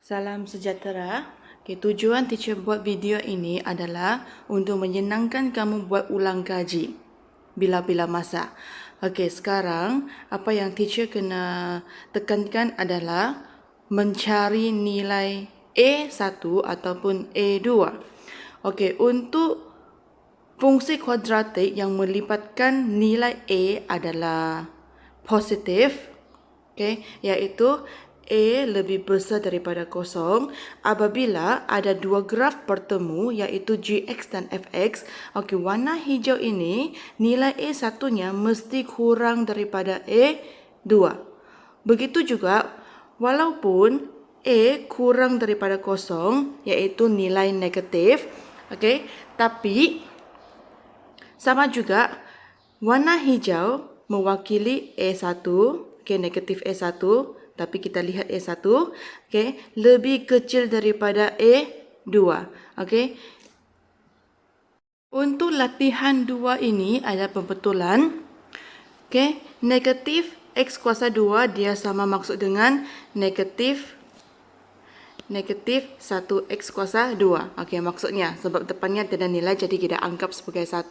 Salam sejahtera. Tujuan teacher buat video ini adalah untuk menyenangkan kamu buat ulang kaji bila-bila masa. Sekarang apa yang teacher kena tekankan adalah mencari nilai A1 ataupun A2. Untuk fungsi kuadratik yang melibatkan nilai A adalah positif, iaitu A lebih besar daripada kosong apabila ada dua graf bertemu iaitu Gx dan Fx. Warna hijau ini nilai A1-nya mesti kurang daripada A2. Begitu juga walaupun A kurang daripada kosong iaitu nilai negatif, tapi sama juga warna hijau mewakili A1, negatif A1, tapi kita lihat A1, lebih kecil daripada A2. Untuk latihan 2 ini ada pembetulan. Negatif X kuasa 2 dia sama maksud dengan negatif 1x kuasa 2. Maksudnya sebab depannya tidak nilai jadi kita anggap sebagai 1.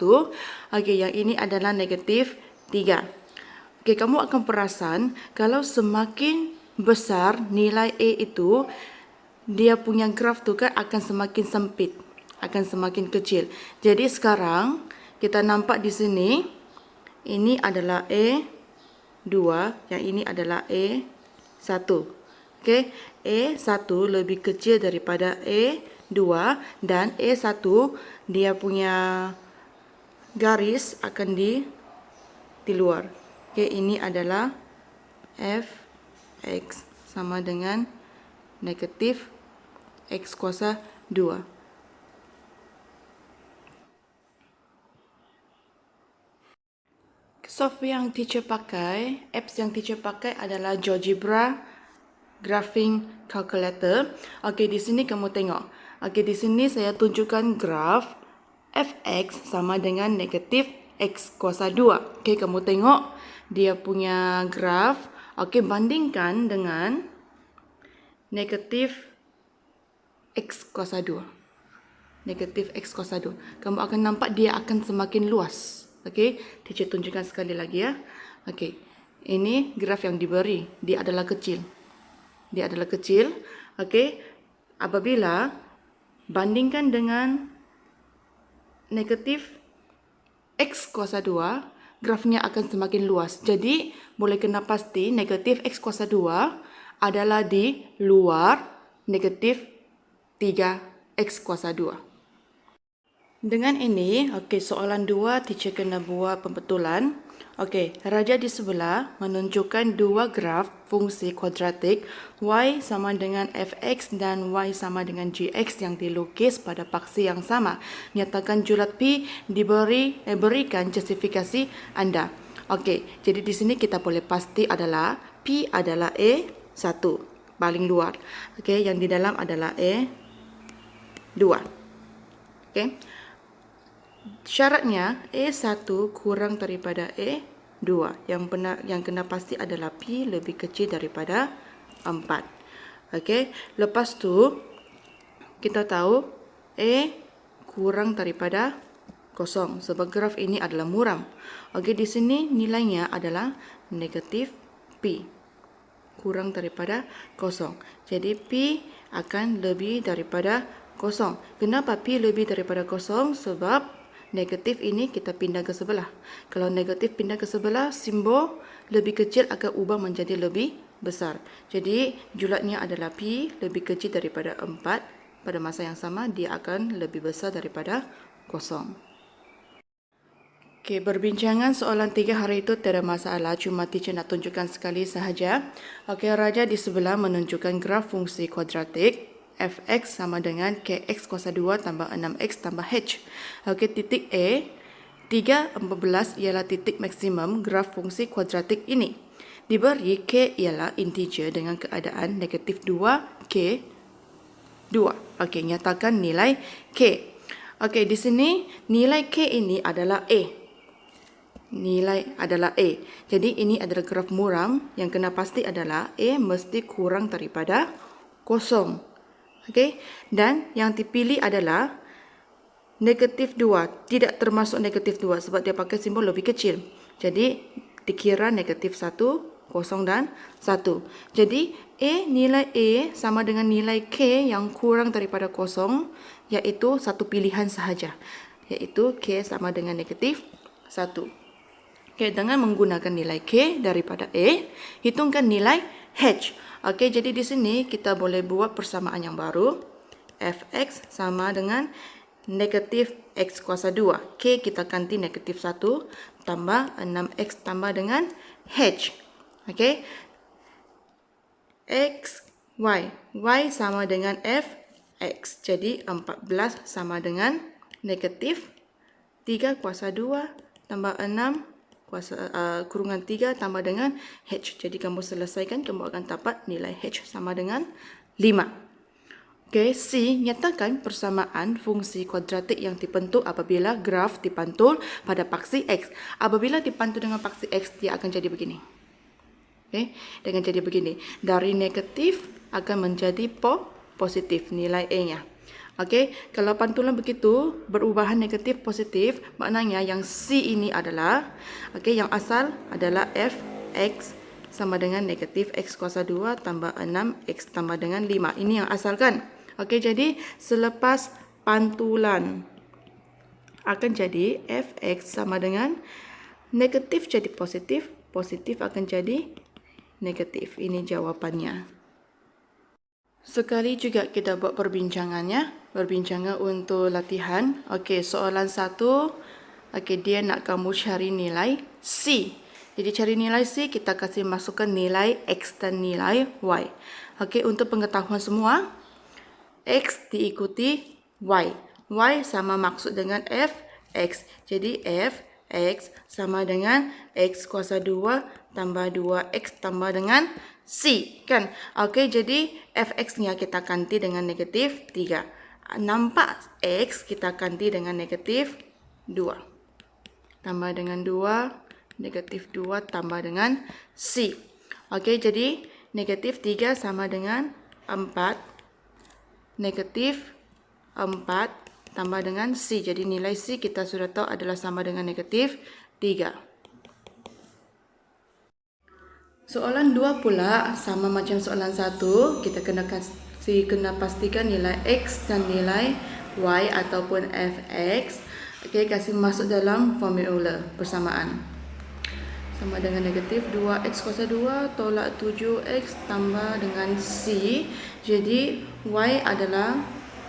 Yang ini adalah negatif 3. Kamu akan perasan kalau semakin besar nilai A itu, dia punya graf tu kan akan semakin sempit, akan semakin kecil. Jadi sekarang kita nampak di sini, ini adalah A2, yang ini adalah A1. A1 lebih kecil daripada A2 dan A1 dia punya garis akan di luar. Ini adalah Fx sama dengan negatif X kuasa 2. Software yang teacher pakai, apps yang teacher pakai adalah GeoGebra Graphing Calculator. Di sini kamu tengok. Di sini saya tunjukkan graf Fx sama dengan negatif X kuasa 2. Kamu tengok dia punya graf. Bandingkan dengan negatif X kuasa 2. Negatif X kuasa 2. Kamu akan nampak dia akan semakin luas. Teacher tunjukkan sekali lagi ya. Ini graf yang diberi. Dia adalah kecil. Dia adalah kecil. Apabila bandingkan dengan negatif X kuasa 2, grafnya akan semakin luas. Jadi, boleh kena pasti negatif X kuasa 2 adalah di luar negatif 3X kuasa 2. Dengan ini, soalan 2 teacher kena buat pembetulan. Raja di sebelah menunjukkan dua graf fungsi kuadratik Y sama dengan Fx dan Y sama dengan Gx yang dilukis pada paksi yang sama. Nyatakan julat P berikan justifikasi anda. Jadi di sini kita boleh pasti adalah P adalah A1 paling luar. Yang di dalam adalah A2. Syaratnya A1 kurang daripada A2. Yang kena pasti adalah P lebih kecil daripada 4. Lepas tu kita tahu A kurang daripada kosong sebab graf ini adalah muram. Di sini nilainya adalah negatif P kurang daripada kosong. Jadi P akan lebih daripada kosong. Kenapa P lebih daripada kosong? Sebab negatif ini kita pindah ke sebelah. Kalau negatif pindah ke sebelah, simbol lebih kecil akan ubah menjadi lebih besar. Jadi julatnya adalah P lebih kecil daripada 4. Pada masa yang sama, dia akan lebih besar daripada kosong. Berbincangan soalan 3 hari itu tidak masalah. Cuma teacher nak tunjukkan sekali sahaja. Raja di sebelah menunjukkan graf fungsi kuadratik Fx sama dengan Kx kuasa 2 tambah 6x tambah h. Titik A, 3,14 ialah titik maksimum graf fungsi kuadratik ini. Diberi K ialah integer dengan keadaan negatif 2, K 2. Nyatakan nilai K. Di sini nilai K ini adalah A. Nilai adalah A. Jadi ini adalah graf muram. Yang kena pasti adalah A mesti kurang daripada kosong. Okey, dan yang dipilih adalah negatif 2, tidak termasuk negatif 2 sebab dia pakai simbol lebih kecil. Jadi dikira negatif 1, 0 dan 1. Jadi nilai A sama dengan nilai K yang kurang daripada 0, iaitu satu pilihan sahaja, iaitu K sama dengan negatif 1. Okey, dengan menggunakan nilai K daripada A, hitungkan nilai H. Okey, jadi di sini kita boleh buat persamaan yang baru. Fx sama dengan negatif X kuasa 2. K kita ganti negatif 1 tambah 6X tambah dengan H. Okey. X, Y. Y sama dengan Fx. Jadi 14 sama dengan negatif 3 kuasa 2 tambah 6 kurungan 3 tambah dengan H. Jadi kamu selesaikan, kamu akan dapat nilai H sama dengan 5. Okey, C, nyatakan persamaan fungsi kuadratik yang dibentuk apabila graf dipantul pada paksi X. Apabila dipantul dengan paksi X, dia akan jadi begini. Okey, dia akan jadi begini. Dari negatif akan menjadi positif nilai A-nya. Okey, kalau pantulan begitu, berubahan negatif positif, maknanya yang C ini adalah, okey, yang asal adalah Fx sama dengan negatif X kuasa 2 tambah 6X tambah dengan 5. Ini yang asal kan? Okey, jadi selepas pantulan akan jadi Fx sama dengan negatif jadi positif, positif akan jadi negatif. Ini jawapannya. Sekali juga kita buat perbincangannya. Perbincangan untuk latihan. Okey, soalan 1. Okey, dia nak kamu cari nilai C. Jadi cari nilai C, kita kasih masukkan nilai X dan nilai Y. Okey, untuk pengetahuan semua, X diikuti Y. Y sama maksud dengan Fx. Jadi Fx sama dengan X kuasa 2 tambah 2X tambah dengan C. Kan? Okey, jadi Fx-nya kita ganti dengan negatif 3. Nampak X kita ganti dengan negatif 2. Tambah dengan 2, negatif 2 tambah dengan C. Okey, jadi negatif 3 sama dengan 4. Negatif 4 tambah dengan C. Jadi nilai C kita sudah tahu adalah sama dengan negatif 3. Soalan 2 pula sama macam soalan 1. Kita kena pastikan nilai X dan nilai Y ataupun Fx. Okey, kasih masuk dalam formula persamaan. Sama dengan negatif 2x kuasa 2 tolak 7x tambah dengan C. Jadi Y adalah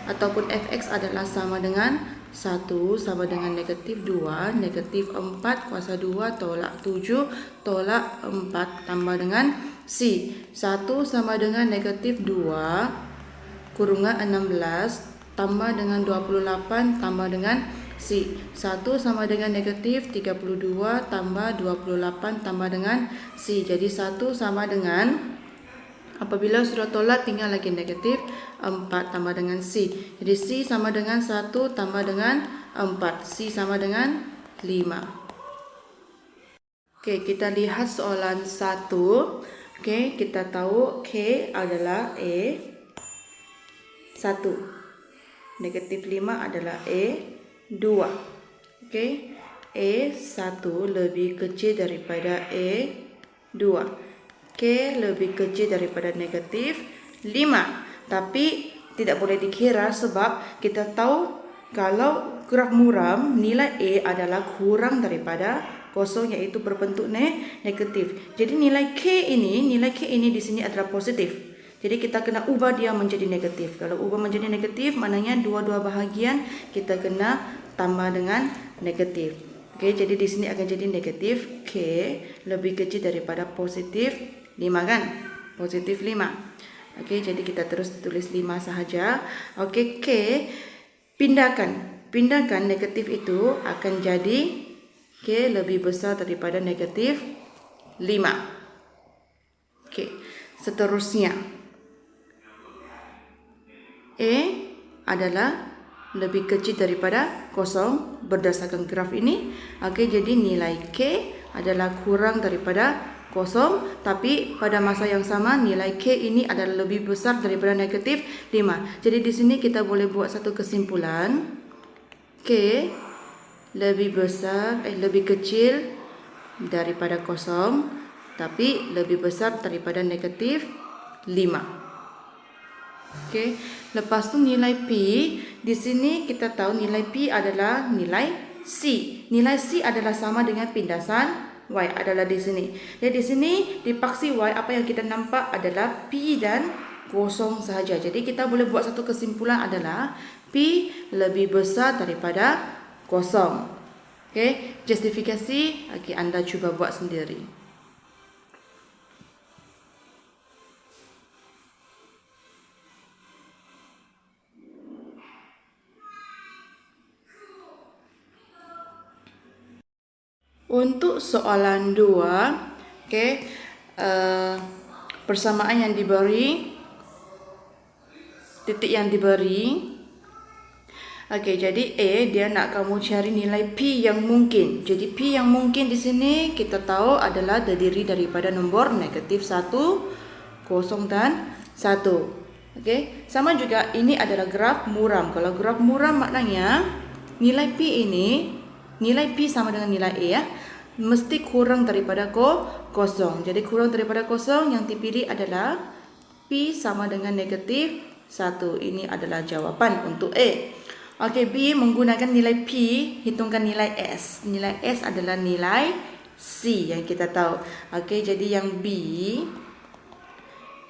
ataupun Fx adalah sama dengan 1 sama dengan negatif 2, negatif 4 kuasa 2 tolak 7 tolak 4 tambah dengan C. 1 sama dengan negatif 2 kurungan 16 tambah dengan 28 tambah dengan C. 1 sama dengan negatif 32 tambah 28 tambah dengan C. Jadi 1 sama dengan, apabila sudah tolak tinggal lagi negatif 4 tambah dengan C. Jadi C sama dengan 1 tambah dengan 4. C sama dengan 5. Okey, kita lihat soalan 1. Okey, kita tahu K adalah A 1. Negatif 5 adalah A 2. Okey, A1 lebih kecil daripada A2. K lebih kecil daripada negatif 5. Tapi tidak boleh dikira sebab kita tahu kalau graf muram nilai A adalah kurang daripada 0, iaitu berbentuk negatif. Jadi nilai K ini di sini adalah positif. Jadi kita kena ubah dia menjadi negatif. Kalau ubah menjadi negatif, maknanya dua-dua bahagian kita kena tambah dengan negatif. Okey, jadi di sini akan jadi negatif K lebih kecil daripada positif 5 kan? Positif 5. Okey, jadi kita terus tulis 5 sahaja. Okey, K pindahkan negatif itu akan jadi K lebih besar daripada negatif 5. Okey, seterusnya A adalah lebih kecil daripada 0 berdasarkan graf ini. Okey, jadi nilai K adalah kurang daripada kosong, tapi pada masa yang sama nilai K ini adalah lebih besar daripada negatif 5. Jadi di sini kita boleh buat satu kesimpulan. K lebih besar, lebih kecil daripada kosong, tapi lebih besar daripada negatif 5. Okey, lepas tu nilai P, di sini kita tahu nilai P adalah nilai C. Nilai C adalah sama dengan pindasan Y adalah di sini. Jadi di sini di paksi Y apa yang kita nampak adalah P dan kosong sahaja. Jadi kita boleh buat satu kesimpulan adalah P lebih besar daripada kosong. Okey, justifikasi anda cuba buat sendiri. Untuk soalan 2, persamaan yang diberi, titik yang diberi. Jadi A dia nak kamu cari nilai P yang mungkin. Jadi P yang mungkin di sini kita tahu adalah terdiri daripada nombor negatif 1, 0 dan 1. Sama juga ini adalah graf muram. Kalau graf muram maknanya nilai P ini, nilai P sama dengan nilai A mesti kurang daripada kosong. Jadi kurang daripada kosong yang dipilih adalah P sama dengan negatif 1. Ini adalah jawapan untuk A. B menggunakan nilai P, hitungkan nilai S. Nilai S adalah nilai C yang kita tahu. Jadi yang B,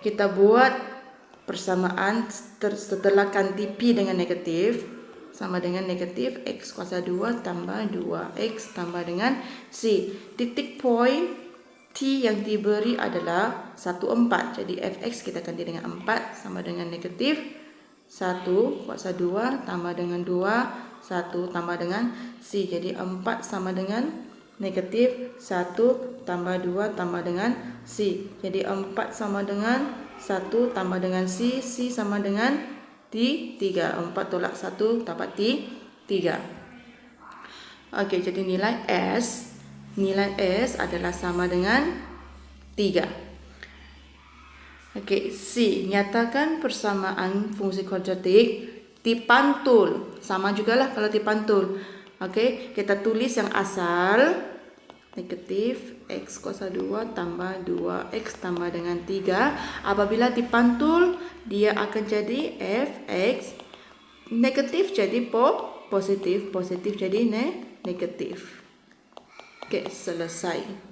kita buat persamaan setelah ganti P dengan negatif, sama dengan negatif X kuasa 2 tambah 2X tambah dengan C. Titik point T yang diberi adalah 1, 4. Jadi Fx kita ganti dengan 4 sama dengan negatif 1 kuasa 2 tambah dengan 2, 1 tambah dengan C. Jadi 4 sama dengan negatif 1 tambah 2 tambah dengan C. Jadi 4 sama dengan 1 tambah dengan C. C sama dengan 3. 4 tolak 1 dapat 3. Jadi nilai S adalah sama dengan 3. C, nyatakan persamaan fungsi kuadratik dipantul. Sama jugalah kalau dipantul. Kita tulis yang asal negatif X kuasa 2 tambah 2X tambah dengan 3. Apabila dipantul, dia akan jadi Fx. Negatif jadi positif. Positif jadi negatif. Selesai.